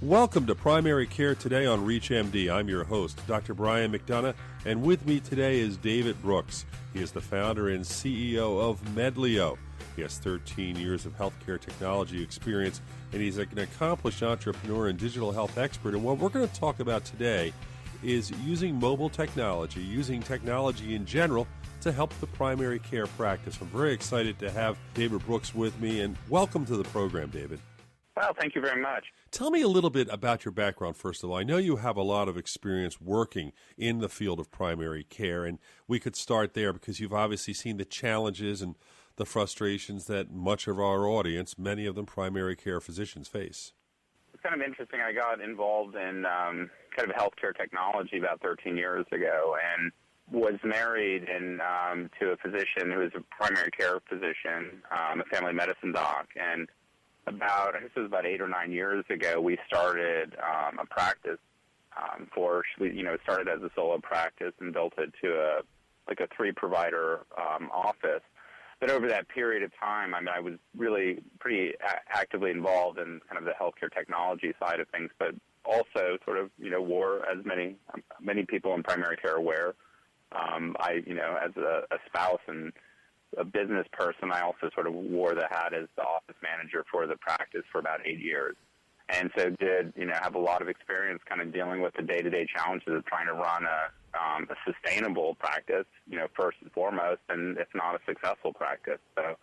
Welcome to Primary Care Today on ReachMD. I'm your host, Dr. Brian McDonough, and with me today is David Brooks. He is the founder and CEO of Medlio. He has 13 years of healthcare technology experience, and he's an accomplished entrepreneur and digital health expert. And what we're going to talk about today is using mobile technology, using technology in general to help the primary care practice. I'm very excited to have David Brooks with me, and welcome to the program, David. Well, thank you very much. Tell me a little bit about your background, first of all. I know you have a lot of experience working in the field of primary care, and we could start there because you've obviously seen the challenges and the frustrations that much of our audience, many of them primary care physicians, face. It's kind of interesting. I got involved in kind of healthcare technology about 13 years ago and was married to a physician who was a primary care physician, a family medicine doc, and this was about 8 or 9 years ago, we started a practice started as a solo practice and built it to a 3-provider office. But over that period of time, I was really pretty actively involved in kind of the healthcare technology side of things, but also sort of, wore, as many people in primary care are aware, as a spouse and a business person, I also sort of wore the hat as the office manager for the practice for about 8 years. And so did, have a lot of experience kind of dealing with the day-to-day challenges of trying to run a sustainable practice, first and foremost, and if not a successful practice. So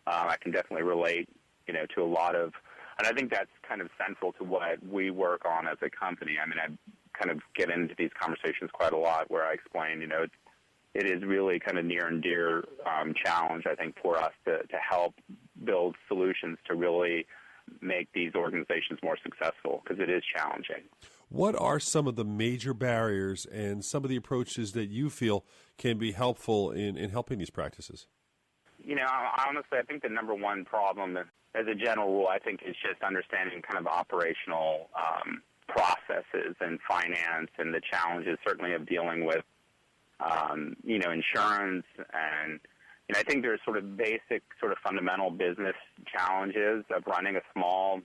I can definitely relate, to a lot of, and I think that's kind of central to what we work on as a company. I kind of get into these conversations quite a lot where I explain, it is really kind of near and dear challenge, I think, for us to help build solutions to really make these organizations more successful, because it is challenging. What are some of the major barriers and some of the approaches that you feel can be helpful in helping these practices? Honestly, I think the number one problem, as a general rule, I think is just understanding kind of operational processes and finance and the challenges certainly of dealing with insurance, and I think there's sort of basic, sort of fundamental business challenges of running a small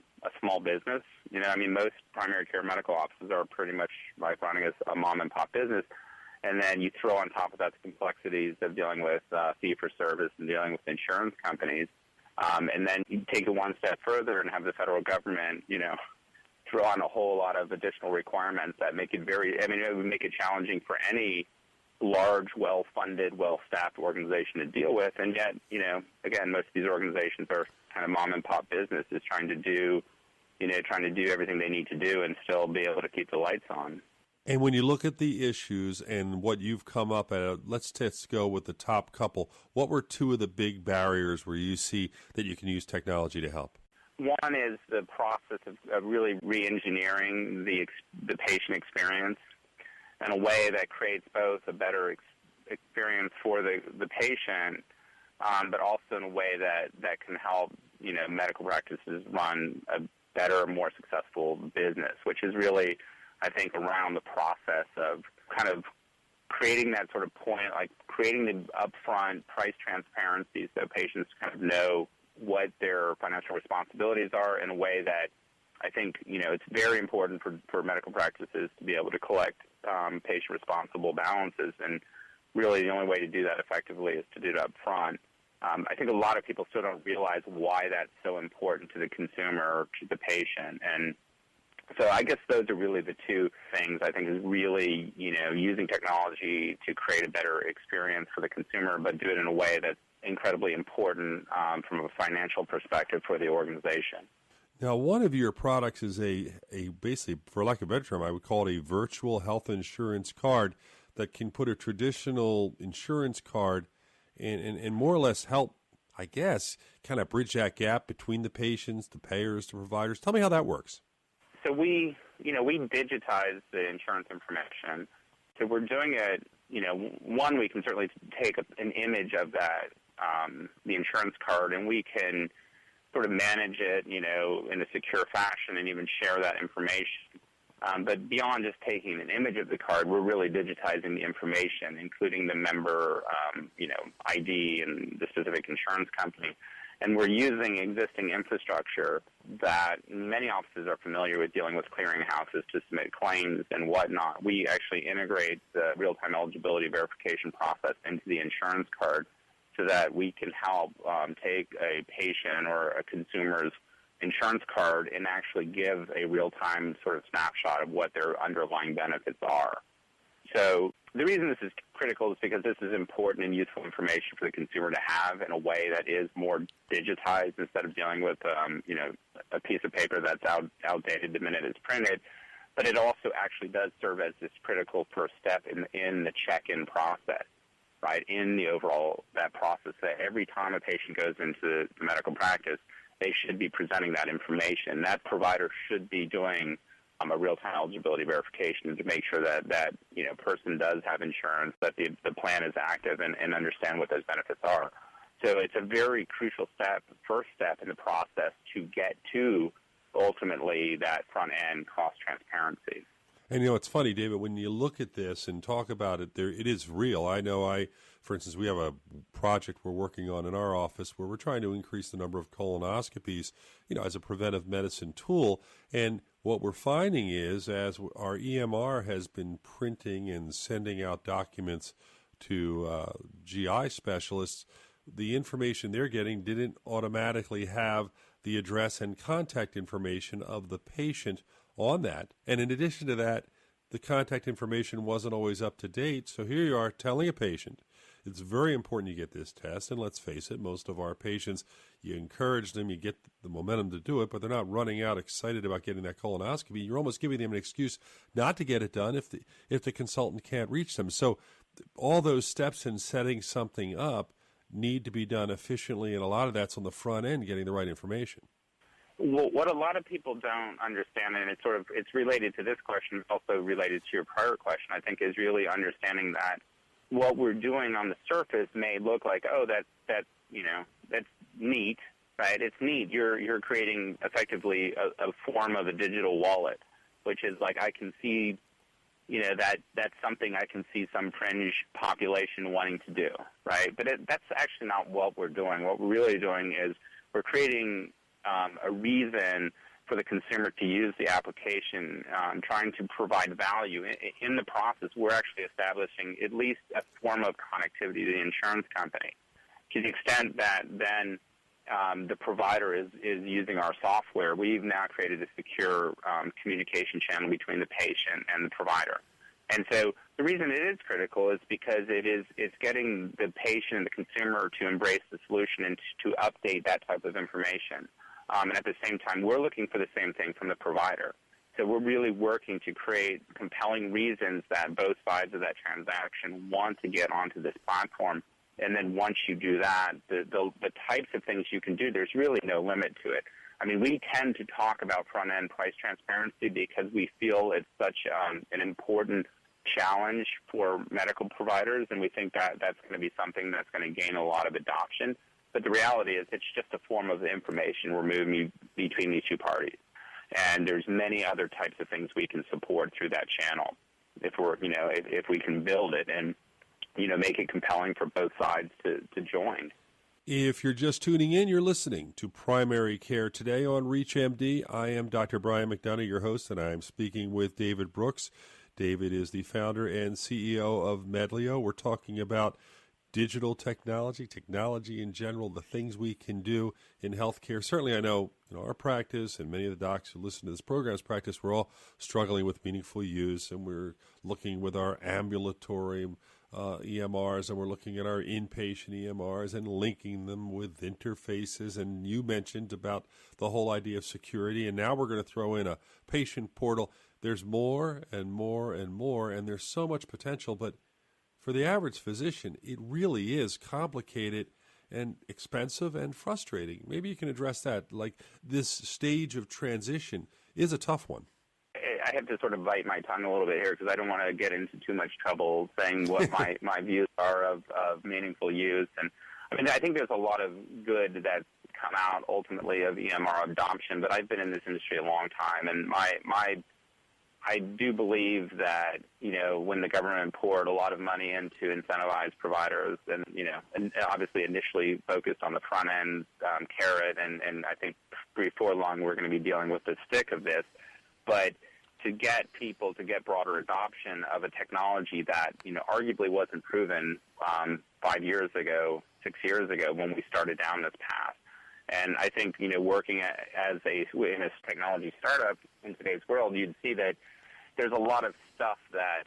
business. Most primary care medical offices are pretty much like running a mom and pop business, and then you throw on top of that the complexities of dealing with fee for service and dealing with insurance companies, and then you take it one step further and have the federal government, throw on a whole lot of additional requirements that make it it would make it challenging for any large, well-funded, well-staffed organization to deal with. And yet, again, most of these organizations are kind of mom-and-pop businesses trying to do everything they need to do and still be able to keep the lights on. And when you look at the issues and what you've come up at, let's go with the top couple. What were two of the big barriers where you see that you can use technology to help? One is the process of really re-engineering the patient experience in a way that creates both a better experience for the patient, but also in a way that can help, medical practices run a better, more successful business, which is really, I think, around the process of kind of creating that sort of point, like creating the upfront price transparency so patients kind of know what their financial responsibilities are in a way that I think, it's very important for medical practices to be able to collect patient-responsible balances, and really the only way to do that effectively is to do it up front. I think a lot of people still don't realize why that's so important to the consumer or to the patient, and so I guess those are really the two things I think is really, using technology to create a better experience for the consumer, but do it in a way that's incredibly important from a financial perspective for the organization. Now, one of your products is a basically, for lack of a better term, I would call it a virtual health insurance card that can put a traditional insurance card and more or less help, I guess, kind of bridge that gap between the patients, the payers, the providers. Tell me how that works. So we digitize the insurance information. So we're doing it, one, we can certainly take an image of that, the insurance card, and we can sort of manage it, in a secure fashion and even share that information. But beyond just taking an image of the card, we're really digitizing the information, including the member, ID and the specific insurance company. And we're using existing infrastructure that many offices are familiar with dealing with clearinghouses to submit claims and whatnot. We actually integrate the real-time eligibility verification process into the insurance card so that we can help take a patient or a consumer's insurance card and actually give a real-time sort of snapshot of what their underlying benefits are. So the reason this is critical is because this is important and useful information for the consumer to have in a way that is more digitized instead of dealing with, a piece of paper that's outdated the minute it's printed. But it also actually does serve as this critical first step in the check-in process, right, in the overall, that process that every time a patient goes into the medical practice, they should be presenting that information. That provider should be doing a real-time eligibility verification to make sure that person does have insurance, that the plan is active and understand what those benefits are. So it's a very crucial first step in the process to get to ultimately that front-end cost transparency. And, it's funny, David, when you look at this and talk about it, it is real. I know for instance, we have a project we're working on in our office where we're trying to increase the number of colonoscopies, as a preventive medicine tool. And what we're finding is, as our EMR has been printing and sending out documents to GI specialists, the information they're getting didn't automatically have the address and contact information of the patient on that. And in addition to that, the contact information wasn't always up to date. So here you are telling a patient, it's very important you get this test. And let's face it, most of our patients, you encourage them, you get the momentum to do it, but they're not running out excited about getting that colonoscopy. You're almost giving them an excuse not to get it done if the consultant can't reach them. So all those steps in setting something up need to be done efficiently, and a lot of that's on the front end, getting the right information. Well, what a lot of people don't understand, and it's related to this question, it's also related to your prior question, I think, is really understanding that what we're doing on the surface may look like, that's neat, right? It's neat. You're creating effectively a form of a digital wallet, which is like I can see, that's something I can see some fringe population wanting to do, right? But that's actually not what we're doing. What we're really doing is we're creating a reason for the consumer to use the application, trying to provide value. In the process, we're actually establishing at least a form of connectivity to the insurance company to the extent that then the provider is using our software. We've now created a secure communication channel between the patient and the provider. And so the reason it is critical is because it's getting the patient and the consumer to embrace the solution and to update that type of information. And at the same time, we're looking for the same thing from the provider. So we're really working to create compelling reasons that both sides of that transaction want to get onto this platform. And then once you do that, the types of things you can do, there's really no limit to it. I mean, we tend to talk about front-end price transparency because we feel it's such an important challenge for medical providers, and we think that that's going to be something that's going to gain a lot of adoption. But the reality is it's just a form of the information we're moving between these two parties. And there's many other types of things we can support through that channel if we can build it and, make it compelling for both sides to join. If you're just tuning in, you're listening to Primary Care Today on ReachMD. I am Dr. Brian McDonough, your host, and I am speaking with David Brooks. David is the founder and CEO of Medlio. We're talking about digital technology in general, the things we can do in healthcare. Certainly, I know in our practice and many of the docs who listen to this program's practice, we're all struggling with meaningful use, and we're looking with our ambulatory EMRs, and we're looking at our inpatient EMRs and linking them with interfaces. And you mentioned about the whole idea of security, and now we're going to throw in a patient portal. There's more and more and more, and there's so much potential, but for the average physician, it really is complicated and expensive and frustrating. Maybe you can address that. Like, this stage of transition is a tough one. I have to sort of bite my tongue a little bit here because I don't want to get into too much trouble saying what my views are of meaningful use. And I mean, I think there's a lot of good that's come out ultimately of EMR adoption, but I've been in this industry a long time, and my I do believe that, when the government poured a lot of money in to incentivize providers and obviously initially focused on the front end carrot, and I think before long we're going to be dealing with the stick of this, but to get broader adoption of a technology that, arguably wasn't proven 5 years ago, 6 years ago when we started down this path. And I think, working in a technology startup in today's world, you'd see that there's a lot of stuff that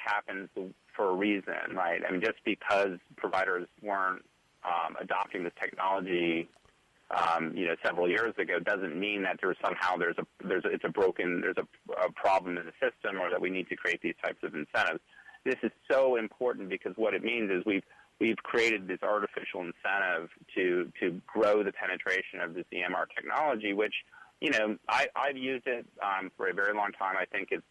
happens for a reason, right? I mean, just because providers weren't adopting this technology, several years ago, doesn't mean that there's a problem in the system, or that we need to create these types of incentives. This is so important because what it means is we've created this artificial incentive to grow the penetration of this EMR technology, which, I've used it for a very long time. I think it's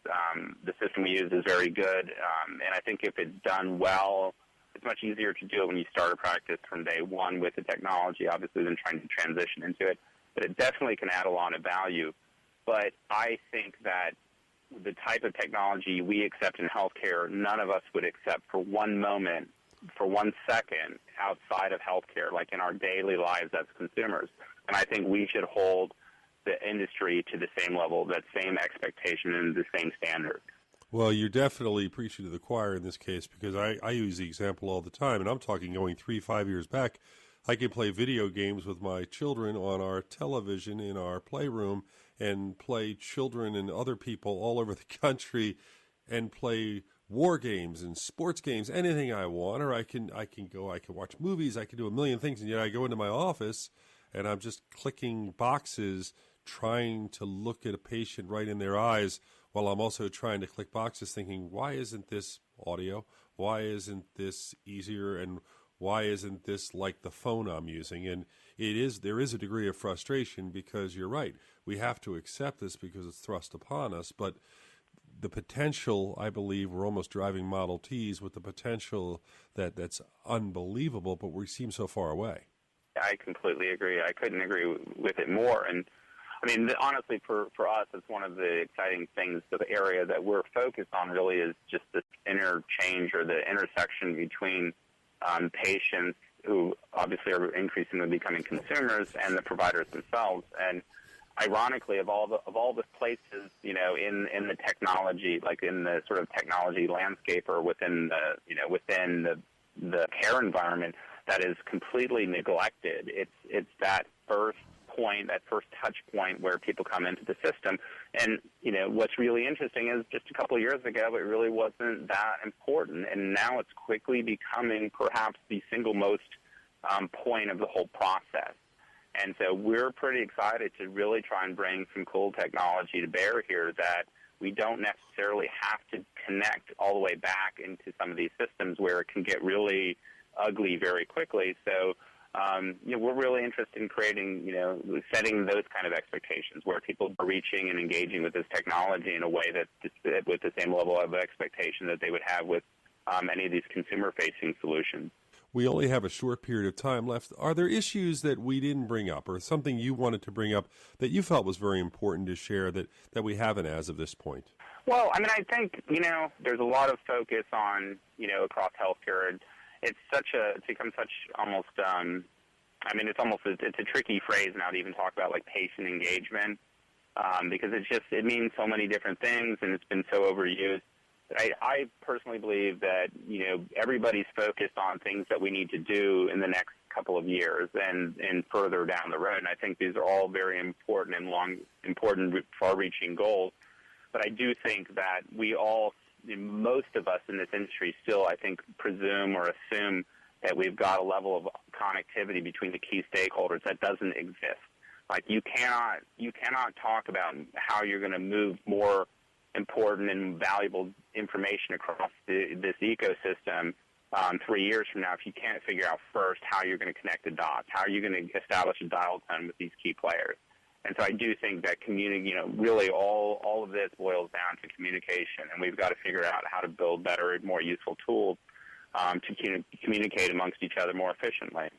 the system we use is very good, and I think if it's done well, it's much easier to do it when you start a practice from day one with the technology, obviously, than trying to transition into it. But it definitely can add a lot of value. But I think that the type of technology we accept in healthcare, none of us would accept for one moment, for 1 second outside of healthcare, like in our daily lives as consumers. And I think we should hold the industry to the same level, that same expectation and the same standard. Well, you're definitely preaching to the choir in this case, because I use the example all the time, and I'm talking going 3-5 years back. I can play video games with my children on our television in our playroom and play children and other people all over the country and play war games and sports games, anything I want, or I can watch movies, I can do a million things, and yet I go into my office and I'm just clicking boxes, trying to look at a patient right in their eyes, while I'm also trying to click boxes thinking, why isn't this audio? Why isn't this easier? And why isn't this like the phone I'm using? And there is a degree of frustration, because you're right. We have to accept this because it's thrust upon us. But the potential, I believe, we're almost driving Model Ts with the potential that's unbelievable, but we seem so far away. I completely agree. I couldn't agree with it more. And I mean, honestly, for us, it's one of the exciting things. The area that we're focused on really is just this interchange, or the intersection between patients who obviously are increasingly becoming consumers and the providers themselves. And ironically, of all the places, in the technology, like in the sort of technology landscape, or within the care environment, that is completely neglected. It's that first point, that first touch point where people come into the system. And, what's really interesting is just a couple of years ago, it really wasn't that important. And now it's quickly becoming perhaps the single most point of the whole process. And so we're pretty excited to really try and bring some cool technology to bear here, that we don't necessarily have to connect all the way back into some of these systems where it can get really ugly very quickly. So, we're really interested in creating, setting those kind of expectations where people are reaching and engaging with this technology in a way that's with the same level of expectation that they would have with any of these consumer-facing solutions. We only have a short period of time left. Are there issues that we didn't bring up, or something you wanted to bring up that you felt was very important to share that we haven't as of this point? Well, I mean, I think, there's a lot of focus on, across healthcare. It's become such almost, it's a tricky phrase now to even talk about, like, patient engagement, because it means so many different things, and it's been so overused. I personally believe that, everybody's focused on things that we need to do in the next couple of years and further down the road. And I think these are all very important and far-reaching goals. But I do think that most of us in this industry still, I think, presume or assume that we've got a level of connectivity between the key stakeholders that doesn't exist. Like, you cannot talk about how you're going to move more important and valuable information across this ecosystem 3 years from now if you can't figure out first how you're going to connect the dots, how are you going to establish a dial tone with these key players. And so I do think that really all of this boils down to communication, and we've got to figure out how to build better and more useful tools to communicate amongst each other more efficiently.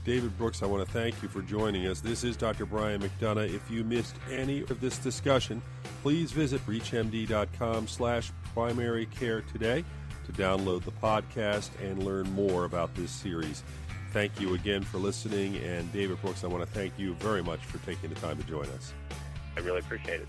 David Brooks, I want to thank you for joining us. This is Dr. Brian McDonough. If you missed any of this discussion, please visit reachmd.com/primary care today to download the podcast and learn more about this series. Thank you again for listening, and David Brooks, I want to thank you very much for taking the time to join us. I really appreciate it.